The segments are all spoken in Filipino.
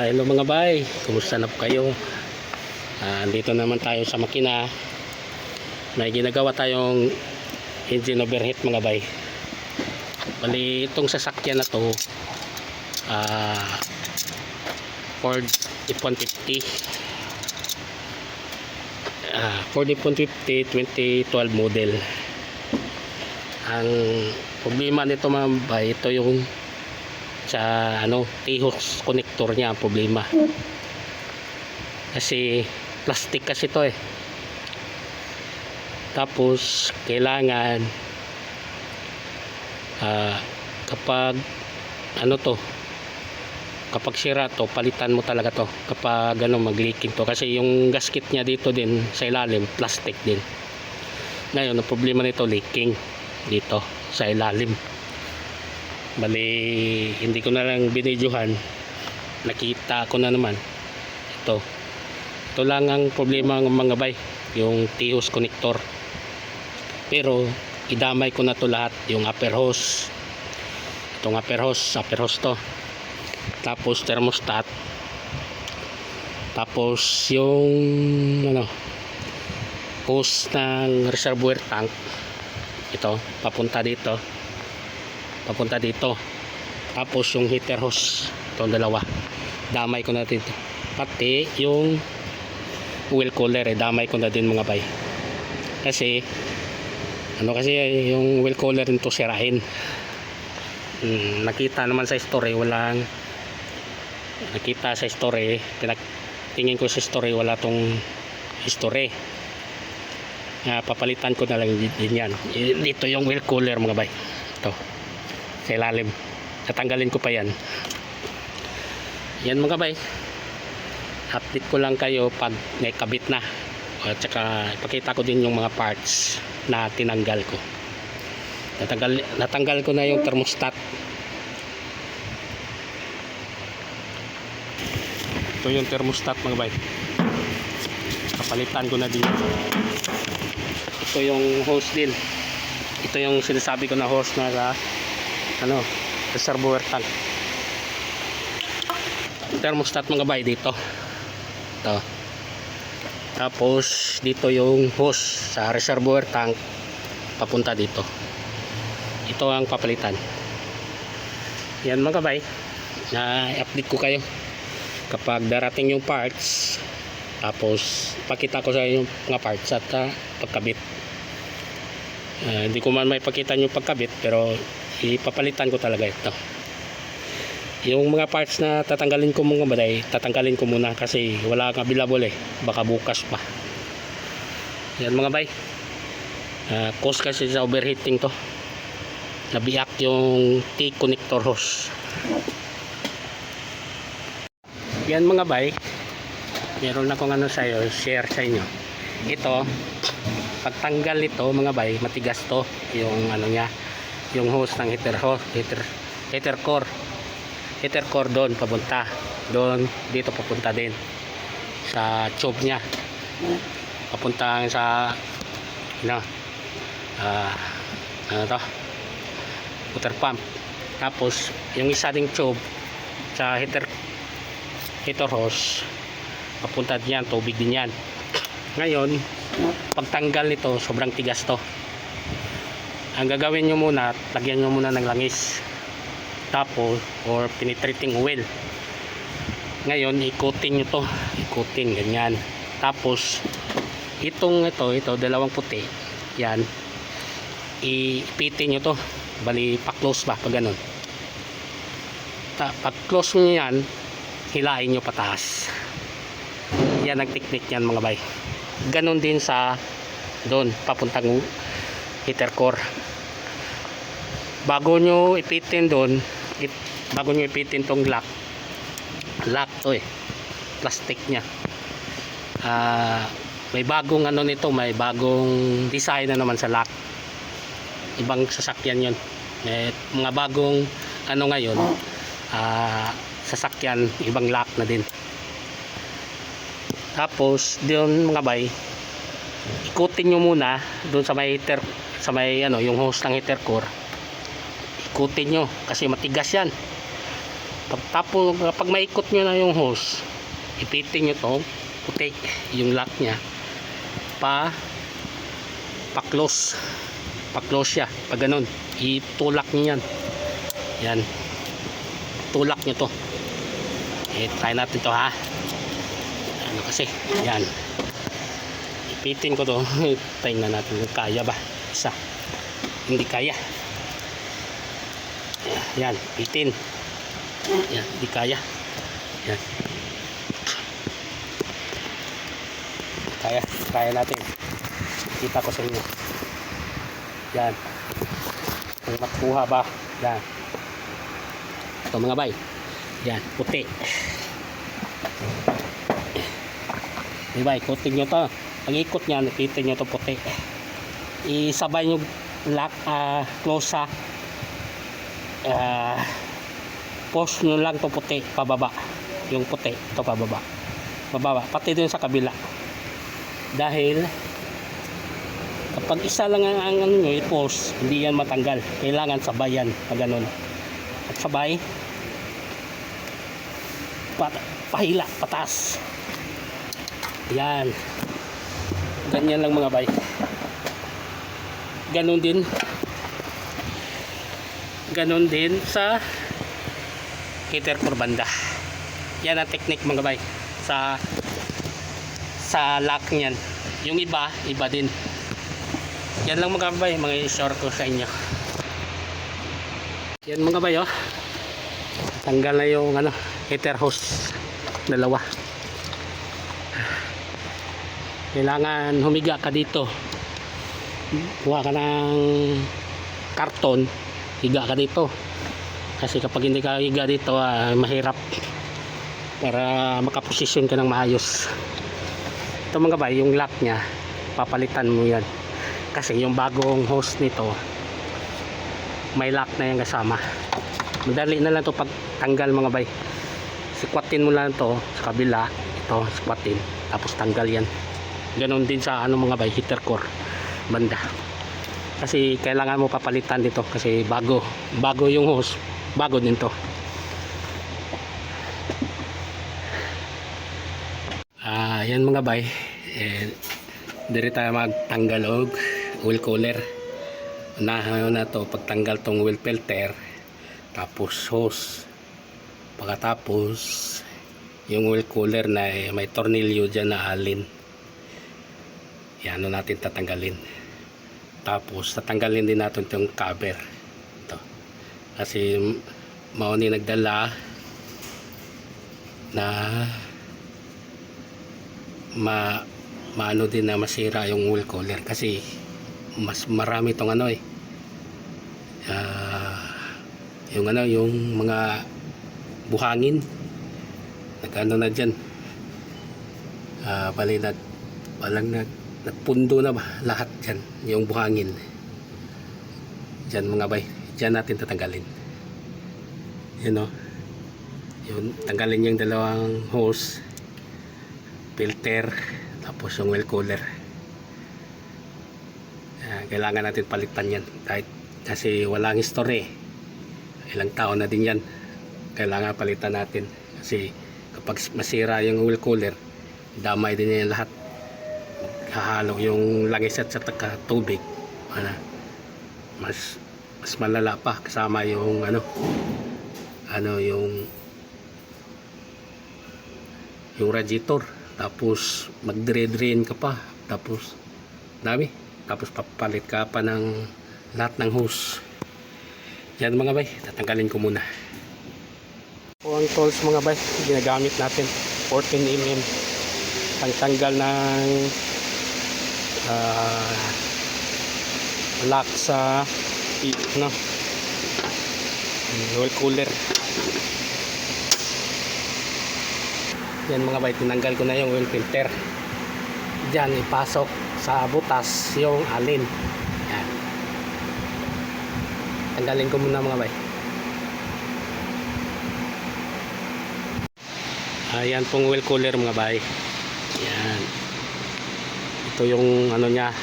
Hello mga bay, kumusta na po kayo? Dito naman tayo sa makina. May ginagawa tayong engine overheat mga bay. Bali itong sasakyan na to Ford F-150 Ford F-150 2012 model. Ang problema nito mga bay, ito yung sa T-hose connector niya ang problema, kasi plastic kasi to tapos kailangan kapag kapag sira to, palitan mo talaga to kapag mag-leaking to, kasi yung gasket niya dito din sa ilalim plastic din. Ngayon ang problema nito, leaking dito sa ilalim. Bali hindi ko na lang binidyohan, nakita ko na naman ito lang ang problema ng mga bay, yung T-hose connector. Pero idamay ko na to lahat, yung upper hose, itong upper hose to, tapos thermostat, tapos yung hose ng reservoir tank, ito papunta dito, tapos yung heater hose, itong dalawa damay ko na dito, pati yung oil cooler damay ko na din mga bay, kasi yung oil cooler nito sirahin. Nakita naman sa story, nakita sa story, tingin ko sa story wala tong story. Papalitan ko na lang din yan. Dito yung oil cooler mga bay, ito sa ilalim, tatanggalin ko pa yan mga bay. Update ko lang kayo pag may kabit na, at saka ipakita ko din yung mga parts na tinanggal ko. Natanggal ko na yung thermostat. Ito yung thermostat mga bay, kapalitan ko na din. Ito yung hose din, ito yung sinasabi ko na hose na reservoir tank. Thermostat mga bay dito, ito. Tapos dito yung hose sa reservoir tank papunta dito, ito ang papalitan. Yan mga bay, na-update ko kayo kapag darating yung parts, tapos pakita ko sa inyo yung mga parts at pagkabit. Hindi ko man may pakita yung pagkabit, pero ipapalitan ko talaga ito. Yung mga parts na tatanggalin ko mga baday, tatanggalin ko muna kasi wala kang available baka bukas pa. Yan mga bay, cause kasi sa overheating to, nabiyak yung T-connector hose. Yan mga bay, meron akong share sa inyo. Ito, pagtanggal nito mga bay, matigas to yung yung hose ng heater core doon papunta, dito papunta din sa tube niya, papunta sa water pump. Tapos yung isa ding tube sa heater hose, papunta diyan, tubig din yan. Ngayon pagtanggal nito, sobrang tigas to. Ang gagawin nyo muna, lagyan nyo muna ng langis, tapos or penetrating oil. Ngayon ikutin nyo to, ganyan. Tapos ito dalawang puti yan, ipitin nyo to, bali pa-close ba, pag ganun. Pag close nyo yan, hilain nyo pataas. Yan ang technique yan mga bay. Ganon din sa doon papuntang heater core. Bago nyo ipitin doon, bago nyo ipitin tong lock to plastic nya, may bagong nito, may bagong design na naman sa lock. Ibang sasakyan yun, may mga bagong ngayon, sasakyan, ibang lock na din. Tapos doon mga bay, ikutin nyo muna doon sa may heater, sa may yung hose ng heater core. Ikutin nyo kasi matigas yan. Tapos kapag maikot nyo na yung hose, ipitin nyo to puti yung lock nya pa-close siya pag ganun, itulak nyo yan. Yan, tulak nyo to. Try natin to ha. Ano kasi yan, ipitin ko to. Tingnan natin kung kaya ba. Isa, hindi kaya. Yan, ipitin. Yan, hindi kaya. Yan, kaya natin. Kita ko sa inyo. Yan, kung makuha ba. Yan, ito mga bay. Yan, puti. Diba, ikutin nyo to. Pag ikot nyan, ipitin nyo to puti. Isabay nyo lock, close sa post nyo lang to puti pababa. Yung puti, ito pababa. Pati dun sa kabila. Dahil kapag isa lang ang ano nyo, i-post, hindi yan matanggal. Kailangan sabayan pag ganun. At sabay, pahila, patas. Yan. Ganyan lang mga bay. Ganun din sa heater for banda. Yan ang technique mga bay sa lock niyan. Yung iba din. Yan lang mga bay, mga i-share ko sa inyo. Yan mga bay, oh. Tanggal na yung heater hose dalawa. Kailangan humiga ka dito. Kuha ka ng karton, higa ka dito. Kasi kapag hindi ka higa dito, mahirap para makaposisyon ka ng maayos. Ito mga bay, yung lock nya, papalitan mo yan. Kasi yung bagong hose nito, may lock na yan kasama. Madali na lang ito pag tanggal mga bay. Sikwatin mo lang ito sa kabila. Ito, sikwatin. Tapos tanggal yan. Ganon din sa mga bay, heater core banda. Kasi kailangan mo papalitan dito. Kasi bago yung hose, bago din to. Yan mga bay, dire tayo magtanggal og oil cooler. Unahan na to pagtanggal tong oil filter, tapos hose, pagkatapos yung oil cooler na may tornilyo dyan na alin. Yan natin tatanggalin. Tapos tatanggalin din natin itong cover ito, kasi mauni nagdala na maano din na masira yung oil cooler, kasi mas marami itong yung mga buhangin nagano na dyan, bali nagpundo na ba lahat dyan yung buhangin dyan mga bay. Dyan natin tatanggalin. Yun o, yun, tanggalin yung dalawang hose, filter, tapos yung oil cooler. Kailangan natin palitan yan kahit kasi walang history. Ilang taon na din yan, kailangan palitan natin kasi kapag masira yung oil cooler, damay din yan lahat. Hahalo yung langis at sa tubig, mas malala pa, kasama yung yung radiator. Tapos mag-drain ka pa, tapos dami, tapos papalit ka pa ng lahat ng hose. Yan mga bay, tatanggalin ko muna. Ang tools mga bay, ginagamit natin 14mm pangtanggal ng lock sa oil cooler. Yan mga bay, tinanggal ko na yung oil filter. Diyan ipasok sa butas yung alin. Yan, tanggalin ko muna mga bay. Ayan pong oil cooler mga bay. Yan, ito yung nya,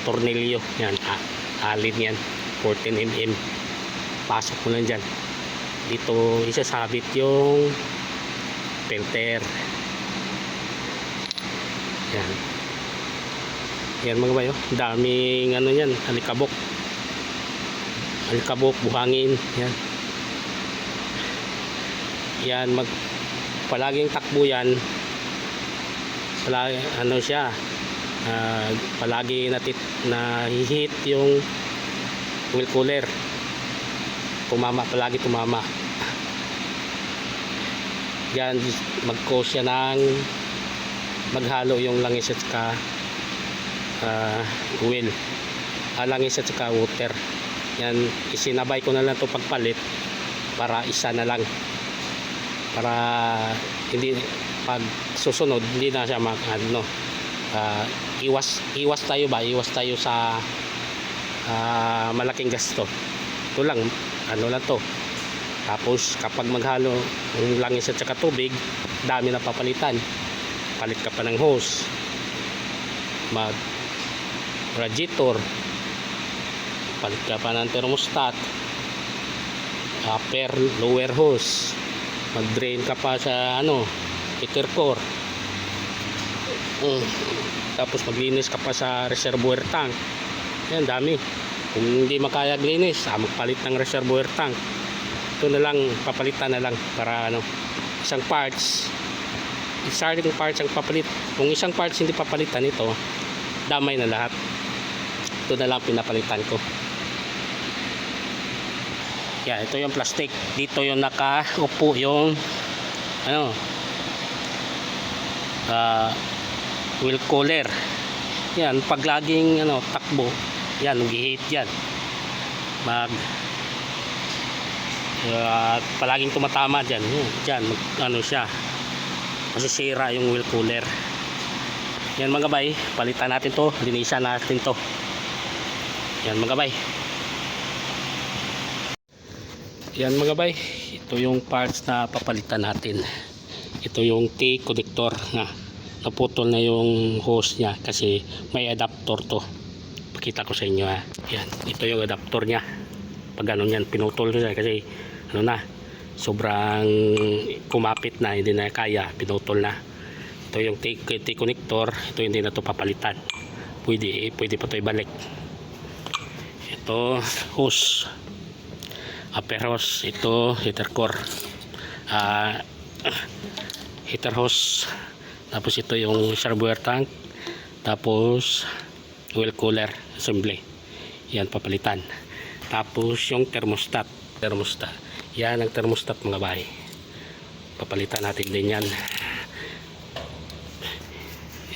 tornilyo. Yan, alin yan, 14mm. Pasok mo lang dyan. dito isasabit yung filter. Yan. Yan mga bayo, daming ano yan, alikabok, buhangin. Yan. Yan, palaging takbo yan. Ano siya, palagi nahihit yung oil cooler. Palagi tumama. Yan, mag-cause siya ng maghalo yung langis at saka oil, langis at saka water. Yan, isinabay ko na lang ito pagpalit para isa na lang, para hindi pag susunod hindi na siya iwas tayo sa malaking gasto. Ito lang, ano lang to. Tapos kapag maghalo yung langis at saka tubig, dami na papalitan. Palit ka pa ng hose, mag radiator, palit ka pa ng thermostat, upper lower hose, mag drain ka pa sa heater core, tapos maglinis ka pa sa reservoir tank. Yan, dami. Kung hindi makaya glinis, magpalit ng reservoir tank. Ito na lang, papalitan na lang para isang parts ang papalit. Kung isang parts hindi papalitan, ito damay na lahat. Ito na lang pinapalitan ko. Yan, ito yung plastic. Dito yung nakaupo yung oil cooler. Yan, pag laging takbo, yan, nag-heat yan. Palaging tumatama dyan. Dyan, siya, masisira yung oil cooler. Yan mga bay, palitan natin to, linisan natin to. Yan mga bay. Yan mga bay, ito yung parts na papalitan natin. Ito yung T-connector na naputol na yung hose nya kasi may adapter to. Pakita ko sa inyo ha. Yan, ito yung adapter nya. Pag yan, pinutol siya kasi sobrang kumapit na, hindi na kaya, pinutol na. Ito yung T-connector, ito hindi na to papalitan. Pwede pa to ibalik. Ito hose, upper hose. Ito heater core, heater hose. Tapos ito yung reservoir tank, tapos oil cooler assembly. Yan, papalitan. Tapos yung thermostat. Yan ang thermostat mga bahay, papalitan natin din yan.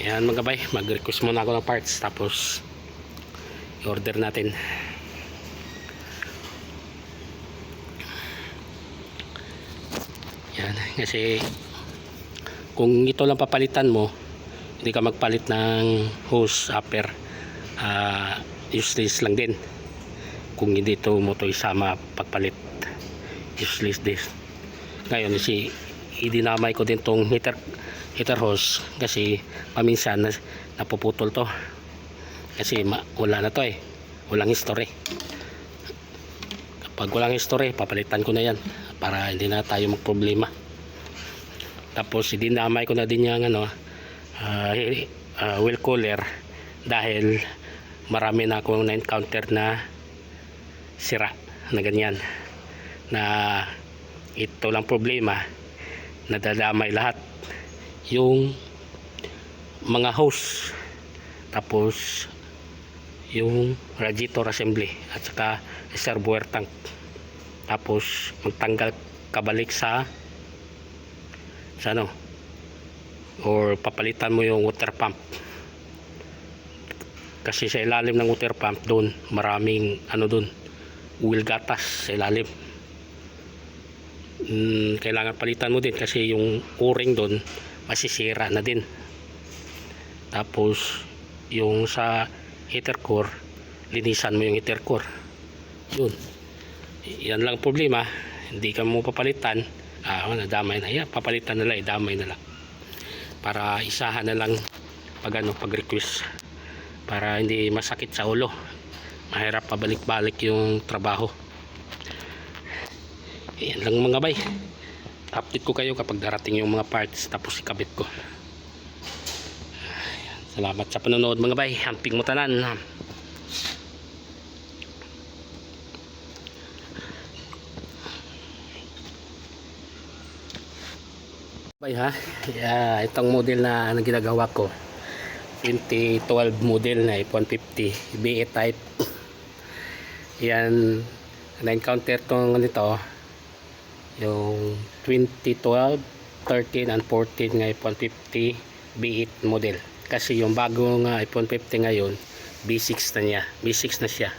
Yan mga bay, mag-request muna ako ng parts tapos i-order natin. Yan, kasi kung ito lang papalitan mo, hindi ka magpalit ng hose, upper, useless lang din. Kung hindi ito mo ito isama pagpalit, useless this. Ngayon idinamay ko din tong heater hose kasi paminsan napuputol to kasi wala na to walang history. Kapag walang history, papalitan ko na yan para hindi na tayo magproblema. Tapos idinamay ko na din yung oil cooler dahil marami na akong na-encounter na sira na ganyan, na ito lang problema, nadadamay lahat yung mga hose, tapos yung radiator assembly at saka reservoir tank. Tapos magtanggal kabalik sa or papalitan mo yung water pump kasi sa ilalim ng water pump doon maraming doon oil gatas sa ilalim. Kailangan palitan mo din kasi yung o-ring doon masisira na din. Tapos yung sa heater core, linisan mo yung heater core. Yan lang problema, hindi ka mo papalitan. Nadamay na yan, papalitan na lang, damay na lang para isahan na lang pag request, para hindi masakit sa ulo, mahirap pabalik-balik yung trabaho. Yan lang mga bay, update ko kayo kapag darating yung mga parts tapos ikabit ko. Salamat sa panonood mga bay, hamping mo tanan. Bay ha, itong model na ginagawa ko 2012 model na F-150 BE type. Yan, na-encounter ko nito yung 2012, 13 and 14 nga F-150 B8 model. Kasi yung bagong F-150 ngayon B6 na niya, B6 na siya.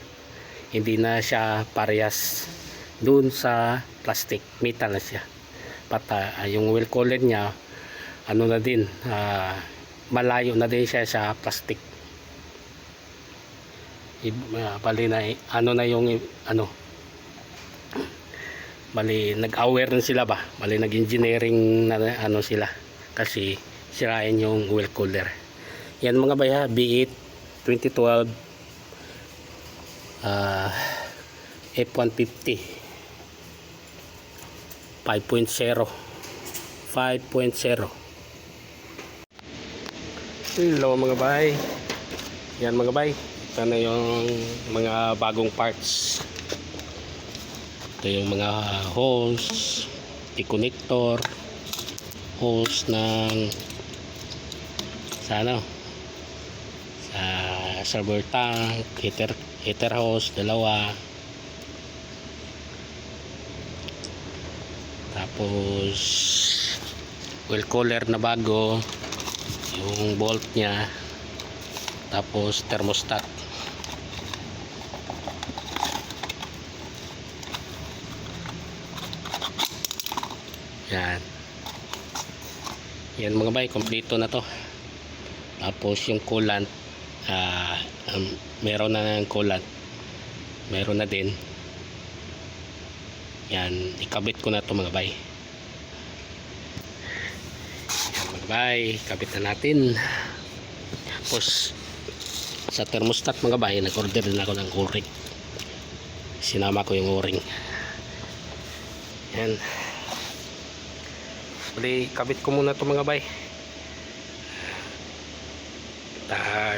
Hindi na siya parehas dun sa plastic, metal na siya. Pata yung wheel cooler niya ano na din, malayo na din siya sa plastic. Bali na ano na yung ano, bali nag-aware na sila ba, bali nag-engineering na ano sila kasi sirain yung wheel cooler. Yan mga bay ha, B8 2012 F-150 5.0. Hello mga bay. Yan mga bay, ito na yung mga bagong parts. Ito yung mga hose, connector, hose ng sa ano, sa server tank, heater hose dalawa, tapos wheel cooler na bago, yung bolt nya, tapos thermostat. Yan mga bay, kompleto na to. Tapos yung coolant, meron na ng coolant, meron na din. Yan, ikabit ko na to mga bay. Yan mga bay, kabit na natin. Tapos sa thermostat mga bay, nag-order din ako ng o-ring. Sinama ko yung o-ring. Yan, bali kabit ko muna to mga bay.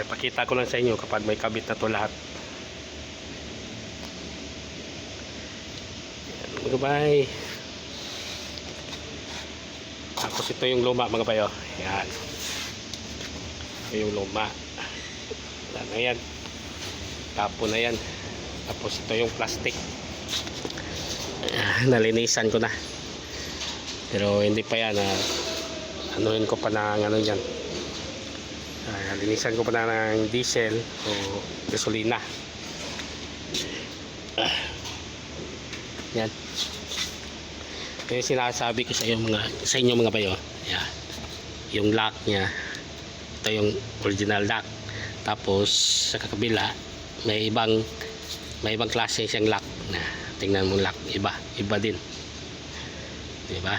Pakita ko lang sa inyo kapag may kabit na to lahat. Yan mga bay. Tapos ito yung luma mga bay, oh. Yan, ito yung luma. Yan, tapo na yan. Tapos ito yung plastic, nalinisan ko na, pero hindi pa yan, anuhin ko pa ng ano yan, linisan ko pa na ng diesel o gasolina. Yan, yung sinasabi ko sa inyo mga bayo. Yan, yung lock nya, ito yung original lock. Tapos sa kabila may ibang klase siyang lock na, tingnan mo lock, iba din, di ba?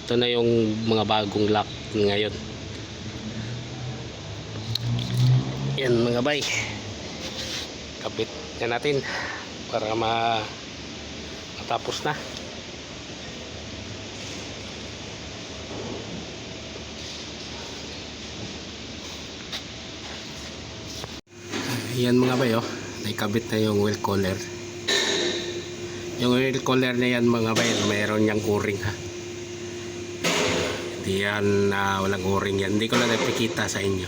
Ito na yung mga bagong lock ngayon. Yan mga bay, kabit na natin para matapos na. Yan mga bay, oh, naikabit na yung wheel cooler. Yung wheel cooler na yan mga bay, mayroon niyang o-ring ha. Hindi yan walang o-ring yan. Hindi ko lang napikita sa inyo.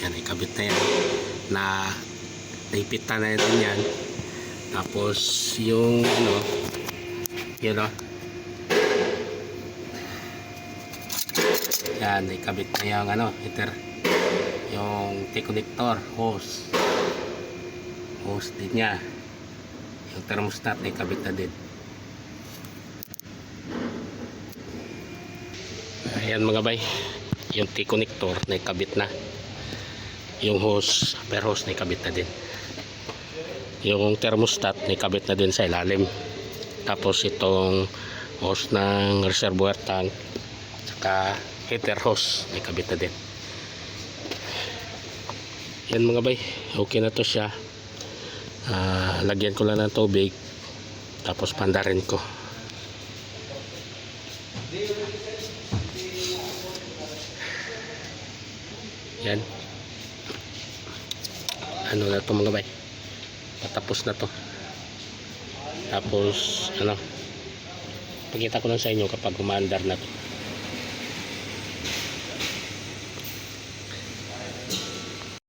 Yan, ikabit na yan, naipita na yan. Tapos yung ano, yun, oh, yan, ikabit na yung ano, heater, yung T-connector, hose din niya, yung thermostat na ikabit na din. Ayan mga bay, yung T-connector na ikabit na, yung hose, upper hose na ikabit na din, yung thermostat na ikabit na din sa ilalim. Tapos itong hose ng reservoir tank saka heater hose na ikabit na din. Yan mga bay, okay na to siya. Lagyan ko lang ng tubig, tapos pandarin ko. Yan. Ano na to mga bay. Patapos na to. Tapos ano, pakita ko lang sa inyo kapag umaandar na to.